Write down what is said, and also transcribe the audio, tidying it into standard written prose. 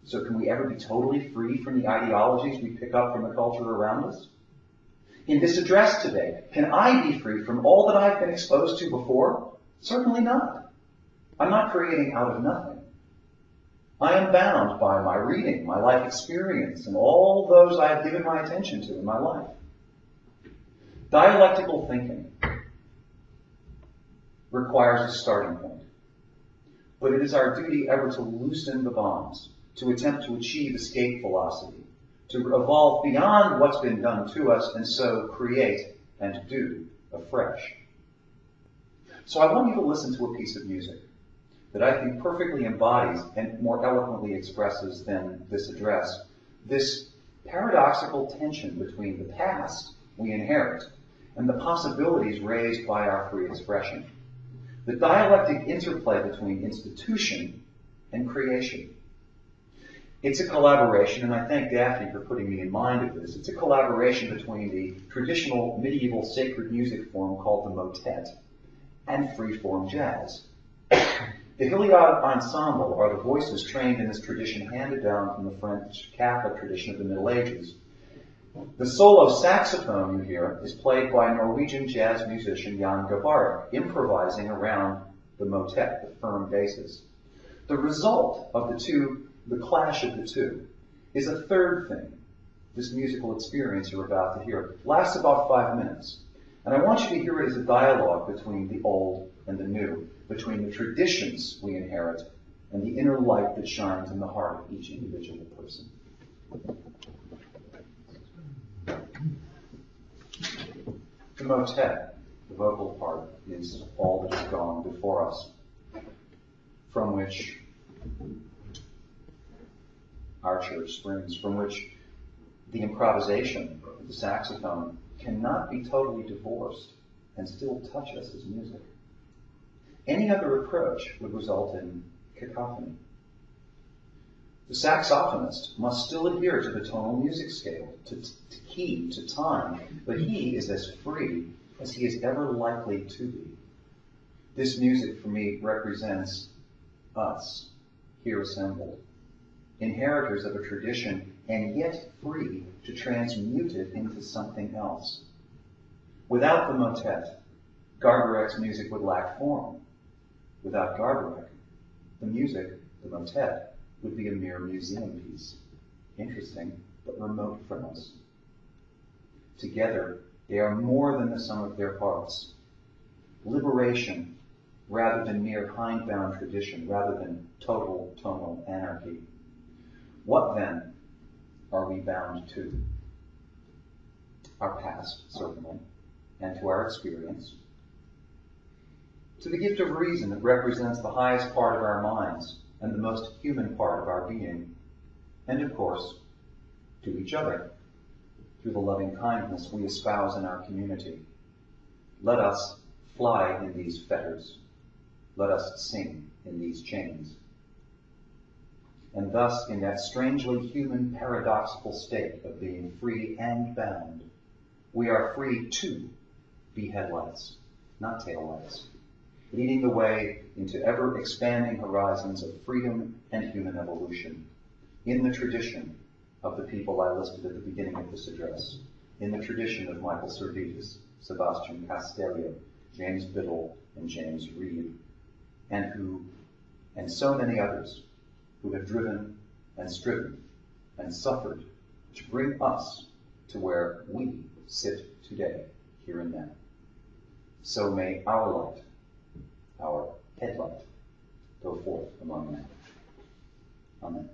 So can we ever be totally free from the ideologies we pick up from the culture around us? In this address today, can I be free from all that I've been exposed to before? Certainly not. I'm not creating out of nothing. I am bound by my reading, my life experience, and all those I have given my attention to in my life. Dialectical thinking requires a starting point. But it is our duty ever to loosen the bonds, to attempt to achieve escape velocity, to evolve beyond what's been done to us, and so create and do afresh. So I want you to listen to a piece of music that I think perfectly embodies and more eloquently expresses than this address this paradoxical tension between the past we inherit and the possibilities raised by our free expression. The dialectic interplay between institution and creation. It's a collaboration, and I thank Daphne for putting me in mind of this. It's a collaboration between the traditional medieval sacred music form called the motet and free-form jazz. The Hilliard Ensemble are the voices trained in this tradition handed down from the French Catholic tradition of the Middle Ages. The solo saxophone you hear is played by Norwegian jazz musician Jan Garbarek, improvising around the motet, the firm basis. The result of the clash of the two, is a third thing. This musical experience you're about to hear lasts about 5 minutes. And I want you to hear it as a dialogue between the old and the new, between the traditions we inherit and the inner light that shines in the heart of each individual person. The motet, the vocal part, is all that has gone before us, from which our church springs, from which the improvisation of the saxophone cannot be totally divorced and still touch us as music. Any other approach would result in cacophony. The saxophonist must still adhere to the tonal music scale, to key, to time, but he is as free as he is ever likely to be. This music, for me, represents us, here assembled, inheritors of a tradition, and yet free to transmute it into something else. Without the motet, Garbarek's music would lack form. Without Garbarek, the music, the motet, would be a mere museum piece, interesting but remote from us. Together, they are more than the sum of their parts. Liberation, rather than mere hindbound tradition, rather than total tonal anarchy. What then are we bound to? Our past, certainly, and to our experience. To the gift of reason that represents the highest part of our minds and the most human part of our being. And of course, to each other, through the loving kindness we espouse in our community. Let us fly in these fetters. Let us sing in these chains. And thus, in that strangely human paradoxical state of being free and bound, we are free to be headlights, not taillights, leading the way into ever-expanding horizons of freedom and human evolution, in the tradition of the people I listed at the beginning of this address, in the tradition of Michael Servetus, Sebastian Castellio, James Biddle, and James Reed, and so many others who have driven and striven and suffered to bring us to where we sit today, here and now. So may our light, our headlight, go forth among men. Amen.